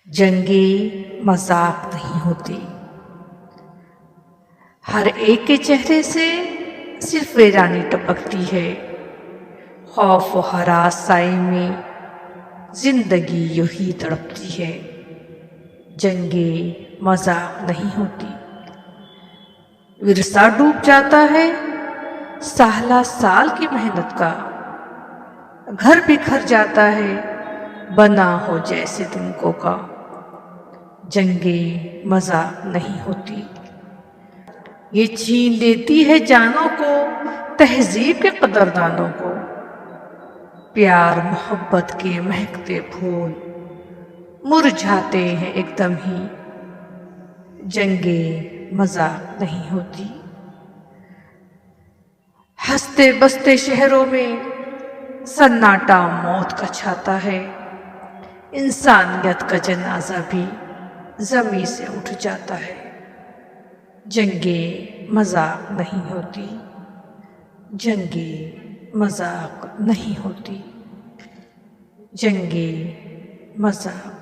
جنگیں مذاق نہیں ہوتی۔ ہر ایک کے چہرے سے صرف ویرانی ٹپکتی ہے، خوف و ہراس سائے میں زندگی یوں ہی تڑپتی ہے۔ جنگیں مذاق نہیں ہوتی۔ ورثہ ڈوب جاتا ہے سالہ سال کی محنت کا، گھر بکھر جاتا ہے بنا ہو جیسے تنکوں کا۔ جنگیں مذاق نہیں ہوتی۔ یہ چھین لیتی ہے جانوں کو، تہذیب کے قدردانوں کو۔ پیار محبت کے مہکتے پھول مرجھاتے ہیں ایک دم ہی۔ جنگیں مذاق نہیں ہوتی۔ ہنستے بستے شہروں میں سناٹا موت کا چھاتا ہے، انسانیت کا جنازہ بھی زمین سے اٹھ جاتا ہے۔ جنگیں مذاق نہیں ہوتی۔ جنگیں مذاق نہیں ہوتی۔ جنگیں مذاق